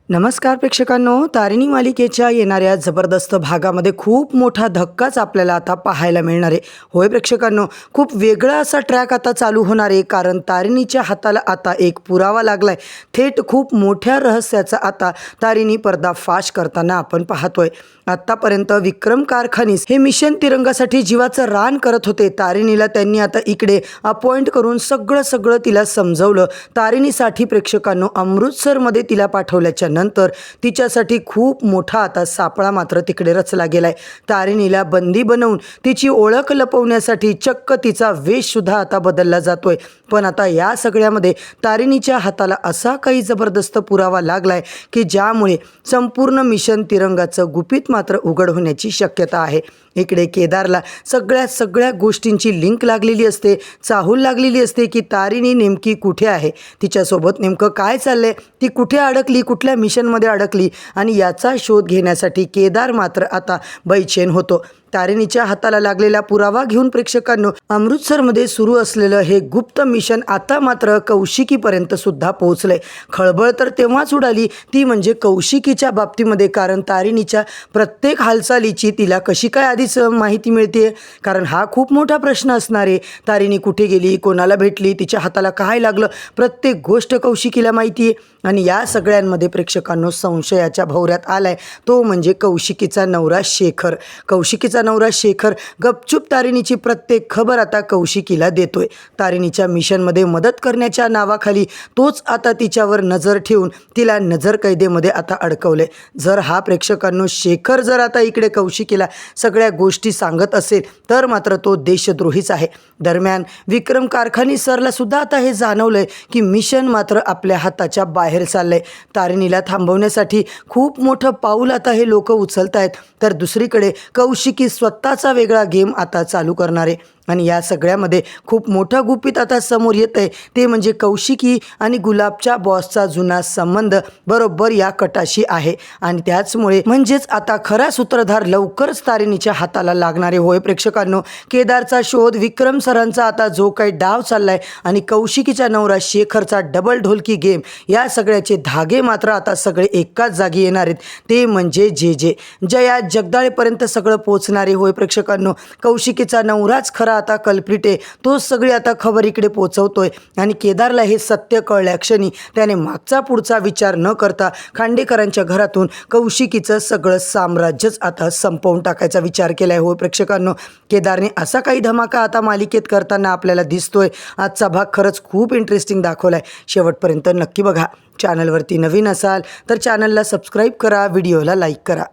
नमस्कार प्रेक्षकांनो, तारिणी मालिकेच्या येणाऱ्या जबरदस्त भागामध्ये खूप मोठा धक्काच आपल्याला आता पाहायला मिळणार आहे. होय प्रेक्षकांनो, खूप वेगळा असा ट्रॅक आता चालू होणार आहे, कारण तारिणीच्या हाताला आता एक पुरावा लागलाय. थेट खूप मोठ्या रहस्याचा आता तारिणी पर्दाफाश करताना आपण पाहतोय. आत्तापर्यंत विक्रम कारखानीस हे मिशन तिरंगासाठी जीवाचं रान करत होते. तारिणीला त्यांनी आता इकडे अपॉइंट करून सगळं तिला समजवलं. तारिणीसाठी प्रेक्षकांनो अमृतसरमध्ये तिला पाठवल्याच्या नंतर तिच्यासाठी खूप मोठा आता सापळा मात्र तिकडे रचला गेलाय. तारिणीला बंदी बनवून तिची ओळख लपवण्यासाठी चक्क तिचा वेश सुद्धा आता बदलला जातोय. पण आता या सगळ्यामध्ये तारिणीच्या हाताला असा काही जबरदस्त पुरावा लागलाय की ज्यामुळे संपूर्ण मिशन तिरंगाचं गुपित मात्र उघड होण्याची शक्यता आहे. इकडे केदारला सगळ्या गोष्टींची लिंक लागलेली असते, चाहूल लागलेली असते की तारिणी नेमकी कुठे आहे, तिच्यासोबत नेमकं काय चाललंय, ती कुठे अडकली, कुठल्या मिशनमध्ये अडकली, आणि याचा शोध घेण्यासाठी केदार मात्र आता बैचेन होतो. तारिणीच्या हाताला लागलेला पुरावा घेऊन प्रेक्षकांनो अमृतसरमध्ये सुरू असलेलं हे गुप्त मिशन आता मात्र कौशिकीपर्यंत सुद्धा पोहोचलंय. खळबळ तर तेव्हाच उडाली, ती म्हणजे कौशिकीच्या बाबतीमध्ये, कारण तारिणीच्या प्रत्येक हालचालीची तिला कशी काय आधीच माहिती मिळते, कारण हा खूप मोठा प्रश्न असणार आहे. तारिणी कुठे गेली, कोणाला भेटली, तिच्या हाताला काय लागलं, प्रत्येक गोष्ट कौशिकीला माहिती आहे. आणि या सगळ्यांमध्ये प्रेक्षकांनो संशयाच्या भोवऱ्यात आलाय तो म्हणजे कौशिकीचा नवरा शेखर. कौशिकीचा नवरा शेखर गपचूप तारिणीची प्रत्येक खबर आता कौशिकीला देतोय. तारिणीच्या मिशनमध्ये मदत करण्याच्या नावाखाली तोच आता तिच्यावर नजर ठेवून तिला नजरकैदेमध्ये आता अडकवले. जर हा प्रेक्षकांनो शेखर जर आता इकडे कौशिकीला सगळ्या गोष्टी सांगत असेल तर मात्र तो देशद्रोहीच आहे. दरम्यान विक्रम कारखानी सरला सुद्धा आता हे जाणवलंय की मिशन मात्र आपल्या हाताच्या बाहेर चाललंय. तारिणीला थांबवण्यासाठी खूप मोठं पाऊल आता हे लोक उचलत आहेत, तर दुसरीकडे कौशिकी स्वतःचा वेगळा गेम आता चालू करणार आहे. आणि या सगळ्यामध्ये खूप मोठं गुपित आता समोर येत आहे, ते म्हणजे कौशिकी आणि गुलाबच्या बॉसचा जुना संबंध बरोबर या कटाशी आहे. आणि त्याचमुळे म्हणजेच आता खरा सूत्रधार लवकरच तारिणीच्या हाताला लागणार आहे. होय प्रेक्षकांनो, केदारचा शोध, विक्रम सरांचा आता जो काही डाव चाललाय आणि कौशिकीच्या नवरा शेखरचा डबल ढोलकी गेम, या सगळ्याचे धागे मात्र आता सगळे एकाच जागी येणार आहेत, ते म्हणजे जे जया जगदाळेपर्यंत सगळं पोहोचणार आहे. होय प्रेक्षकांनो, कौशिकीचा नवराच खरा आता कल्प्रिट आहे, तो सगळी आता खबर इकडे पोहोचवतोय. आणि केदारला हे सत्य कळल्या क्षणी त्याने मागचा पुढचा विचार न करता खांडेकरांच्या घरातून कौशिकीचं सगळं साम्राज्यच आता संपवून टाकायचा विचार केलाय. होय प्रेक्षकांनो, केदारने असा काही धमाका आता मालिकेत करताना आपल्याला दिसतोय. आजचा भाग खरंच खूप इंटरेस्टिंग दाखवलाय, शेवटपर्यंत नक्की बघा. चॅनलवरती नवीन असाल तर चॅनलला सबस्क्राईब करा, व्हिडिओला लाईक करा.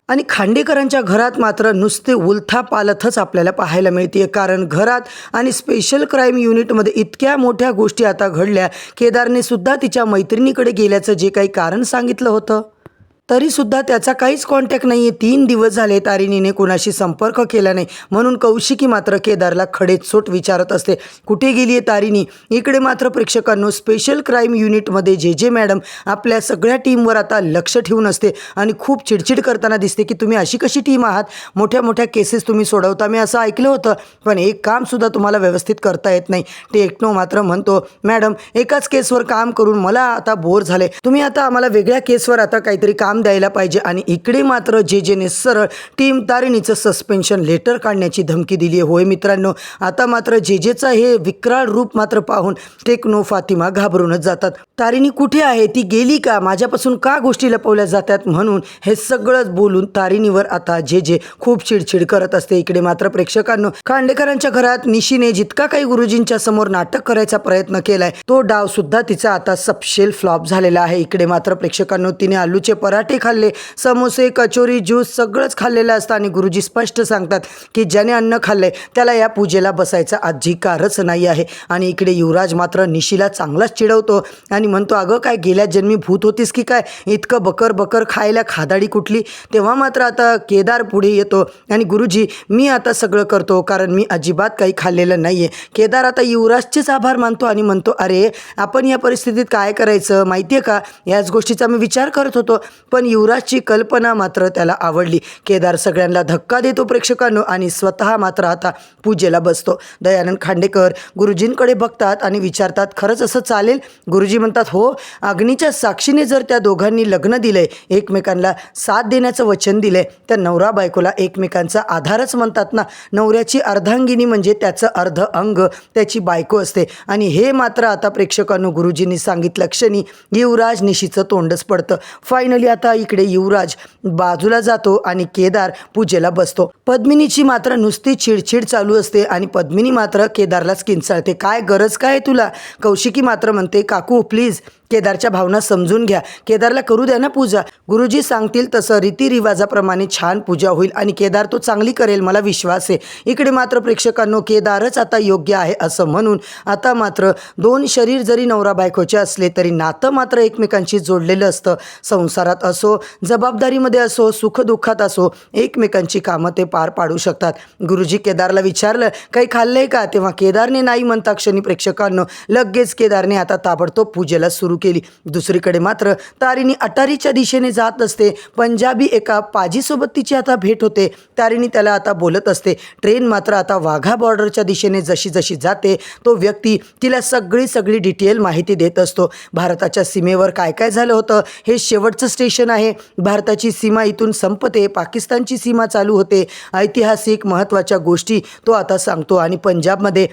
आणि खांडेकरांच्या घरात मात्र नुसते उलथापालथच आपल्याला पाहायला मिळते, कारण घरात आणि स्पेशल क्राईम युनिटमध्ये इतक्या मोठ्या गोष्टी आता घडल्या. केदारने सुद्धा तिच्या मैत्रिणीकडे गेल्याचं जे काही कारण सांगितलं होतं तरीसुद्धा त्याचा काहीच कॉन्टॅक्ट नाही आहे. 3 दिवस झाले तारिणीने कोणाशी संपर्क केला नाही, म्हणून कौशिकी मात्र केदारला खडेचोट विचारत असते, कुठे गेली आहे तारिणी. इकडे मात्र प्रेक्षकांनो स्पेशल क्राईम युनिटमध्ये जे मॅडम आपल्या सगळ्या टीमवर आता लक्ष ठेवून असते आणि खूप चिडचिड करताना दिसते की तुम्ही अशी कशी टीम आहात, मोठ्या केसेस तुम्ही सोडवता, मी असं ऐकलं होतं, पण एक कामसुद्धा तुम्हाला व्यवस्थित करता येत नाही. टेक्नो मात्र म्हणतो, मॅडम एकाच केसवर काम करून मला आता बोर झाले, तुम्ही आता आम्हाला वेगळ्या केसवर आता काहीतरी काम द्यायला पाहिजे. आणि इकडे मात्र जेने सरळ टीम तारिणीचं सस्पेन्शन लेटर काढण्याची धमकी दिली आहे. होय मित्रांनो, आता मात्र जेचा हे विक्राळ रूप मात्र पाहून टेक्नो फातिमा घाबरूनच जातात. तारिणी कुठे आहे, ती गेली का, माझ्यापासून का गोष्टी लपवल्या जातात, म्हणून हे सगळंच बोलून तारिणीवर आता जे खूप चिडचिड करत असते. इकडे मात्र प्रेक्षकांनो खांडेकरांच्या घरात निशीने जितका काही गुरुजींच्या समोर नाटक करायचा प्रयत्न केलाय तो डाव सुद्धा तिचा आता सपशेल फ्लॉप झालेला आहे. इकडे मात्र प्रेक्षकांनो तिने आलूचे पराठे खाल्ले, समोसे, कचोरी, ज्यूस सगळंच खाल्लेलं असतं आणि गुरुजी स्पष्ट सांगतात की ज्याने अन्न खाल्लंय त्याला या पूजेला बसायचा अधिकारच नाही आहे. आणि इकडे युवराज मात्र निशीला चांगलाच चिडवतो आणि म्हणतो, अगं काय गेल्या जन्मी भूत होतीस की काय, इतकं बकर खायला खादाडी कुठली. तेव्हा मात्र आता केदार पुढे येतो आणि गुरुजी मी आता सगळं करतो, कारण मी अजिबात काही खाल्लेलं नाही आहे. केदार आता युवराजचेच आभार मानतो आणि म्हणतो, अरे आपण या परिस्थितीत काय करायचं माहिती आहे का, याच गोष्टीचा मी विचार करत होतो, पण पण युवराजची कल्पना मात्र त्याला आवडली. केदार सगळ्यांना धक्का देतो प्रेक्षकांनो आणि स्वतः मात्र आता पूजेला बसतो. दयानंद खांडेकर गुरुजींकडे बघतात आणि विचारतात, खरंच असं चालेल? गुरुजी म्हणतात, हो, अग्नीच्या साक्षीने जर त्या दोघांनी लग्न दिलंय, एकमेकांना साथ देण्याचं वचन दिलंय, तर नवरा बायकोला एकमेकांचा आधारच म्हणतात ना. नवऱ्याची अर्धांगिनी म्हणजे त्याचं अर्ध अंग त्याची बायको असते. आणि हे मात्र आता प्रेक्षकांनो गुरुजींनी सांगितलं क्षणी युवराज निशीचं तोंडच पडतं. फायनली आता इकडे युवराज बाजूला जातो आणि केदार पूजेला बसतो. पद्मिनीची मात्र नुसती चिडचिड चालू असते आणि पद्मिनी मात्र केदारलाच किंचाळते, काय गरज काय तुला? कौशिकी मात्र म्हणते, काकू प्लीज केदारच्या भावना समजून घ्या, केदारला करू द्या ना पूजा. गुरुजी सांगतील तसं रीतिरिवाजाप्रमाणे छान पूजा होईल आणि केदार तो चांगली करेल, मला विश्वास आहे. इकडे मात्र प्रेक्षकांनो केदारच आता योग्य आहे असं म्हणून आता मात्र दोन शरीर जरी नवरा बायकोचे असले तरी नातं मात्र एकमेकांशी जोडलेलं असतं. संसारात असो, जबाबदारीमध्ये असो, सुखदुःखात असो, एकमेकांची कामं ते पार पाडू शकतात. गुरुजी केदारला विचारलं, काही खाल्लंय का? तेव्हा केदारने नाही म्हणता क्षणी प्रेक्षकांनो लगेच केदारने आता ताबडतोब पूजेला सुरू केली. दुसरीकडे मात्र तारिणी अटारीच्या दिशेने जात असते. पंजाबी एका पाजीसोबत तिची आता भेट होते. तारिणी त्याला आता बोलत असते. ट्रेन मात्र आता वाघा बॉर्डरच्या दिशेने जशी जशी जाते तो व्यक्ती तिला सगळी डिटेल माहिती देत असतो. भारताच्या सीमेवर काय काय झालं होतं, हे शेवटचं स्टेशन आहे. भारताची सीमा इथून संपते, पाकिस्तानची सीमा चालू होते. ऐतिहासिक महत्त्वाच्या गोष्टी तो आता सांगतो आणि पंजाबमध्ये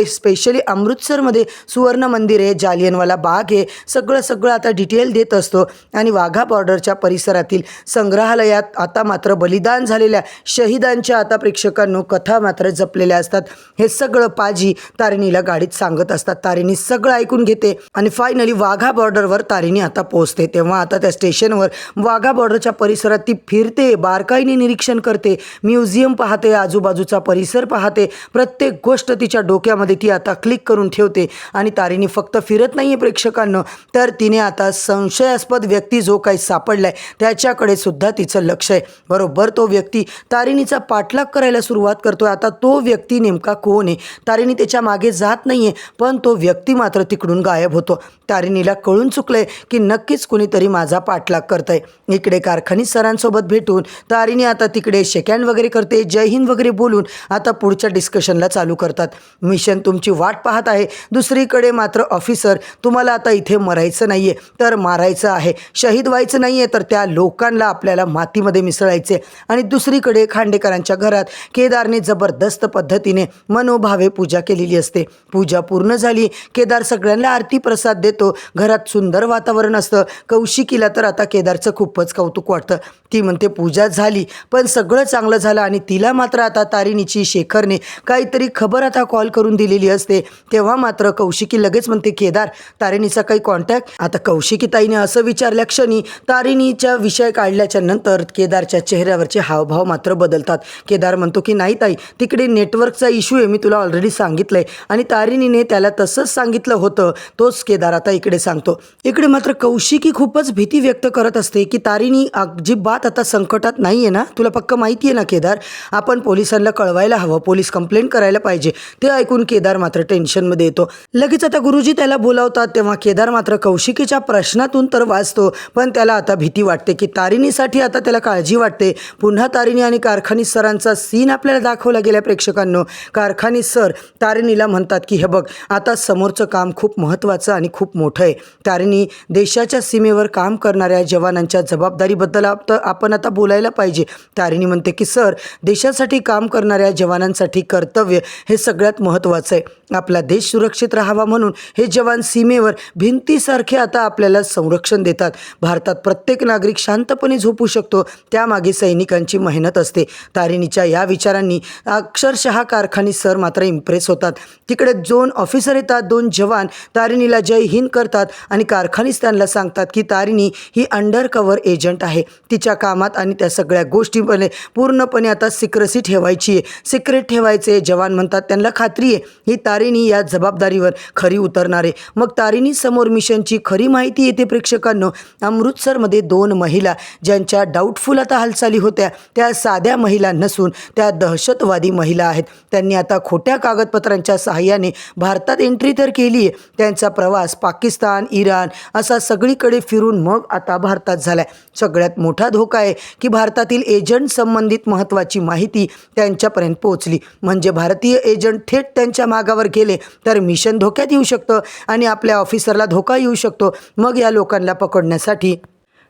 स्पेशली अमृतसरमध्ये सुवर्ण मंदिर आहे, जालियनवाला बाग आहे, सगळं आता डिटेल देत असतो. आणि वाघा बॉर्डरच्या परिसरातील संग्रहालयात आता मात्र बलिदान झालेल्या शहीदांच्या आता प्रेक्षकांनो कथा मात्र जपलेल्या असतात. हे सगळं पाजी तारिणीला गाडीत सांगत असतात. तारिणी सगळं ऐकून घेते आणि फायनली वाघा बॉर्डरवर तारिणी आता पोहोचते. तेव्हा आता त्या स्टेशनवर वाघा बॉर्डरच्या परिसरात ती फिरते, बारकाईने निरीक्षण करते, म्युझियम पाहते, आजूबाजूचा परिसर पाहते, प्रत्येक गोष्ट तिच्या डोक्यामध्ये ती आता क्लिक करून ठेवते. आणि तारिणी फक्त फिरत नाही आहे प्रेक्षकांनो, तर तिने आता संशयास्पद व्यक्ती जो काही सापडलाय त्याच्याकडे सुद्धा तिचं लक्ष आहे. बरोबर तो व्यक्ती तारिणीचा पाठलाग करायला सुरुवात करतोय. आता तो व्यक्ती नेमका कोण आहे? तारिणी त्याच्या मागे जात नाहीये, पण तो व्यक्ती मात्र तिकडून गायब होतो. तारिणीला कळून चुकलंय की नक्कीच कुणीतरी माझा पाठलाग करतंय. इकडे कारखानी सरांसोबत भेटून तारिणी आता तिकडे शेकँड वगैरे करते, जय हिंद वगैरे बोलून आता पुढच्या डिस्कशनला चालू करतात. मिशन तुमची वाट पाहत आहे. दुसरीकडे मात्र ऑफिसर, तुम्हाला आता इथे मरायचं नाहीये तर मारायचं आहे, शहीद व्हायचं नाहीये तर त्या लोकांना आपल्याला मातीमध्ये मिसळायचे. आणि दुसरीकडे खांडेकरांच्या घरात केदारने जबरदस्त पद्धतीने मनोभावे पूजा केलेली असते. पूजा पूर्ण झाली, केदार सगळ्यांना आरती प्रसाद देतो. घरात सुंदर वातावरण असतं. कौशिकीला तर आता केदारचं खूपच कौतुक वाटतं. ती म्हणते पूजा झाली पण सगळं चांगलं झालं. आणि तिला मात्र आता तारिणीची शेखरने काहीतरी खबर आता कॉल करून दिलेली असते. तेव्हा मात्र कौशिकी लगेच म्हणते, केदार तारिणीचा काही कॉन्टॅक्ट? आता कौशिकी ताईने असं विचारल्या क्षणी तारिणीच्या विषय काढल्याच्या नंतर केदारच्या चेहऱ्यावरचे हावभाव मात्र बदलतात. केदार म्हणतो की नाही ताई, तिकडे नेटवर्कचा इश्यू आहे, मी तुला ऑलरेडी सांगितलंय. आणि तारिणीने त्याला तसंच सांगितलं होतं, तोच केदार आता इकडे सांगतो. इकडे मात्र कौशिकी खूपच भीती व्यक्त करत असते की तारिणी अजिबात आता संकटात नाही आहे ना, तुला पक्क माहिती आहे ना केदार, आपण पोलिसांना कळवायला हवं, पोलीस कंप्लेंट करायला पाहिजे. ते ऐकून केदार मात्र टेन्शनमध्ये येतो. लगेच आता गुरुजी त्याला बोलावतात. तेव्हा केदार मात्र कौशिकीच्या प्रश्नातून तर वाचतो, पण त्याला आता भीती वाटते की तारिणीसाठी आता त्याला काळजी वाटते. पुन्हा तारिणी आणि कारखानी सरांचा सीन आपल्याला दाखवला गेल्या प्रेक्षकांनो. कारखानी सर तारिणीला म्हणतात की हे बघ, आता समोरचं काम खूप महत्त्वाचं आणि खूप मोठं आहे. तारिणी, देशाच्या सीमेवर काम करणाऱ्या जवानांच्या जबाबदारीबद्दल आपण आता बोलायला पाहिजे. तारिणी म्हणते की सर, देशासाठी काम करणाऱ्या जवानांसाठी कर्तव्य हे सगळ्यात महत्त्वाचं आहे. आपला देश सुरक्षित राहावा म्हणून हे जवान सीमेवर भिंतीसारखे आता आपल्याला संरक्षण देतात. भारतात प्रत्येक नागरिक शांतपणे झोपू शकतो, त्यामागे सैनिकांची मेहनत असते. तारिणीच्या या विचारांनी अक्षरशः कारखानी सर मात्र इम्प्रेस होतात. तिकडे 2 ऑफिसर येतात, 2 जवान तारिणीला जय हिंद करतात आणि कारखानीच त्यांना सांगतात की तारिणी ही अंडर कव्हर एजंट आहे. तिच्या कामात आणि त्या सगळ्या गोष्टींमध्ये पूर्णपणे आता सिक्रेसी ठेवायची आहे, सिक्रेट ठेवायचे. जवान म्हणतात त्यांना खात्री आहे ही तारिणी या जबाबदारीवर खरी उतरणार आहे. मग तारिणी समोर मिशनची खरी माहिती येते प्रेक्षकांनो. अमृतसरमध्ये 2 महिला ज्यांच्या डाऊटफुल आता हालचाली होत्या, त्या साध्या महिला नसून त्या दहशतवादी महिला आहेत. त्यांनी आता खोट्या कागदपत्रांच्या सहाय्याने भारतात एंट्री तर केली आहे. त्यांचा प्रवास पाकिस्तान, इराण असा सगळीकडे फिरून मग आता भारतात झालाय. सगळ्यात मोठा धोका आहे की भारतातील एजंट संबंधित महत्त्वाची माहिती त्यांच्यापर्यंत पोहोचली. म्हणजे भारतीय एजंट थेट त्यांच्या मागावर गेले तर मिशन धोक्यात येऊ शकतं आणि आपल्या ऑफिसरला धोका येऊ शकतो. मग या लोकांना पकडण्यासाठी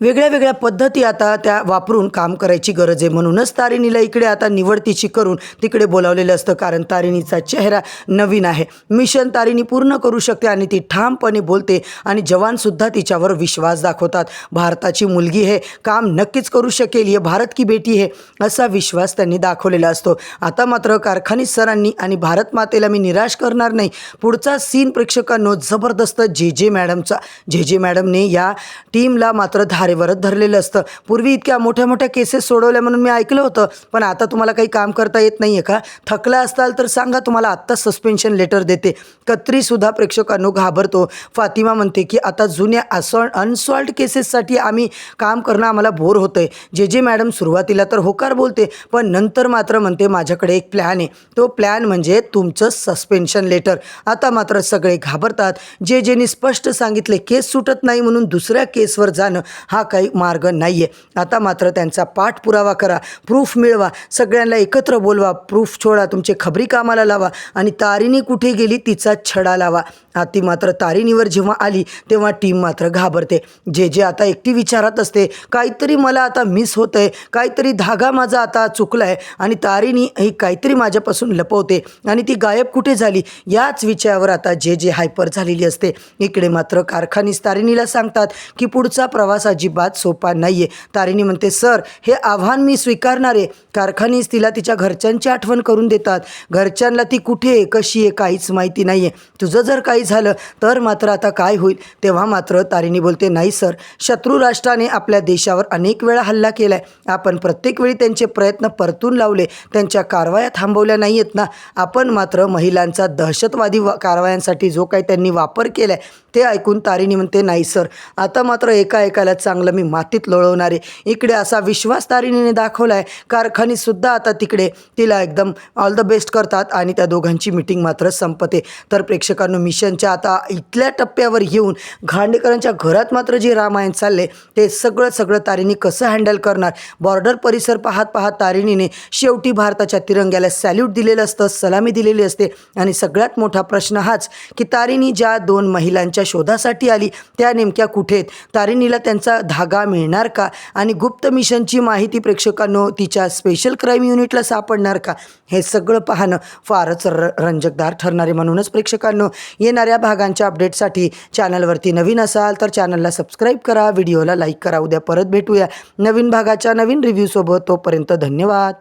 वेगळ्या पद्धती आता त्या वापरून काम करायची गरज आहे. म्हणूनच तारिणीला इकडे आता निवडतीची करून तिकडे बोलावलेलं असतं, कारण तारिणीचा चेहरा नवीन आहे. मिशन तारिणी पूर्ण करू शकते आणि ती ठामपणे बोलते आणि जवानसुद्धा तिच्यावर विश्वास दाखवतात. भारताची मुलगी हे काम नक्कीच करू शकेल, ये भारत की बेटी है असा विश्वास त्यांनी दाखवलेला असतो. आता मात्र कारखानी सरांनी आणि भारत मातेला मी निराश करणार नाही. पुढचा सीन प्रेक्षकांनो जबरदस्त जे मॅडमचा. जे मॅडमने या टीमला मात्र धारेवरच धरलेलं असतं. पूर्वी इतक्या मोठ्या केसेस सोडवल्या म्हणून मी ऐकलं होतं, पण आता तुम्हाला काही काम करता येत नाही आहे का? थकला असताल तर सांगा, तुम्हाला आत्ताच सस्पेन्शन लेटर देते. कत्रीसुद्धा प्रेक्षकांनो घाबरतो. फातिमा म्हणते की आता जुन्या अनसॉल्व्ड केसेससाठी आम्ही काम करणं आम्हाला बोर होतं आहे. जे मॅडम सुरुवातीला तर होकार बोलते, पण नंतर मात्र म्हणते माझ्याकडे एक प्लॅन आहे. तो प्लॅन म्हणजे तुमचं सस्पेन्शन लेटर. आता मात्र सगळे घाबरतात. जेनी स्पष्ट सांगितले केस सुटत नाही म्हणून दुसऱ्या केसवर जाणं हा काही मार्ग नाही आहे. आता मात्र त्यांचा पाठपुरावा करा, प्रूफ मिळवा, सगळ्यांना एकत्र बोलवा, प्रूफ छोडा, तुमचे खबरी कामाला लावा आणि तारिणी कुठे गेली तिचा छडा लावा. ती मात्र तारिणीवर जेव्हा आली तेव्हा टीम मात्र घाबरते. जे आता एकटी विचारत असते काहीतरी मला आता मिस होतं आहे, काहीतरी धागा माझा आता चुकला आहे आणि तारिणी ही काहीतरी माझ्यापासून लपवते आणि ती गायब कुठे झाली याच विचारावर आता जे हायपर झालेली असते. इकडे मात्र कारखानीस तारिणीला सांगतात की पुढचा प्रवास अजिबात सोपा नाही आहे. तारिणी म्हणते सर हे आव्हान मी स्वीकारणार आहे. कारखानीस तिला तिच्या घरच्यांची आठवण करून देतात. घरच्यांना ती कुठे आहे, कशी आहे काहीच माहिती नाही आहे. तुझं जर काही झालं तर मात्र आता काय होईल? तेव्हा मात्र तारिणी बोलते नाही सर, शत्रू राष्ट्राने आपल्या देशावर अनेक वेळा हल्ला केला आहे. आपण प्रत्येक वेळी त्यांचे प्रयत्न परतून लावले, त्यांच्या कारवाया थांबवल्या नाही आहेत ना. आपण मात्र महिलांचा दहशतवादी कारवायांसाठी जो काही त्यांनी वापर केला आहे ते ऐकून तारिणी म्हणते नाही सर, आता मात्र एकाला चांगलं मी मातीत लोळवणार आहे. इकडे असा विश्वास तारिणीने दाखवला आहे. कारखानीसुद्धा आता तिकडे तिला एकदम ऑल द बेस्ट करतात आणि त्या दोघांची मीटिंग मात्र संपते. तर प्रेक्षकांनो मिशनच्या आता इथल्या टप्प्यावर येऊन घांडेकरांच्या घरात मात्र जे रामायण चालले ते सगळं तारिणी कसं हँडल करणार? बॉर्डर परिसर पाहत तारिणीने शेवटी भारताच्या तिरंग्याला सॅल्यूट दिलेलं असतं, सलामी दिलेली असते. आणि सगळ्यात मोठा प्रश्न हाच की तारिणी ज्या 2 महिलांच्या शोधासाठी आली त्या नेमक्या कुठे आहेत? तारिणीला त्यांचा धागा मिळणार का? आणि गुप्त मिशनची माहिती प्रेक्षकांनो तिच्या स्पेशल क्राईम युनिटला सापडणार का? हे सगळं पाहणं फारच रंजकदार ठरणार आहे. म्हणूनच प्रेक्षकांनो येणाऱ्या भागांच्या अपडेटसाठी चॅनलवरती नवीन असाल तर चॅनलला सबस्क्राईब करा, व्हिडिओला लाईक करा. उद्या परत भेटूया नवीन भागाच्या नवीन रिव्ह्यूसोबत. तोपर्यंत धन्यवाद.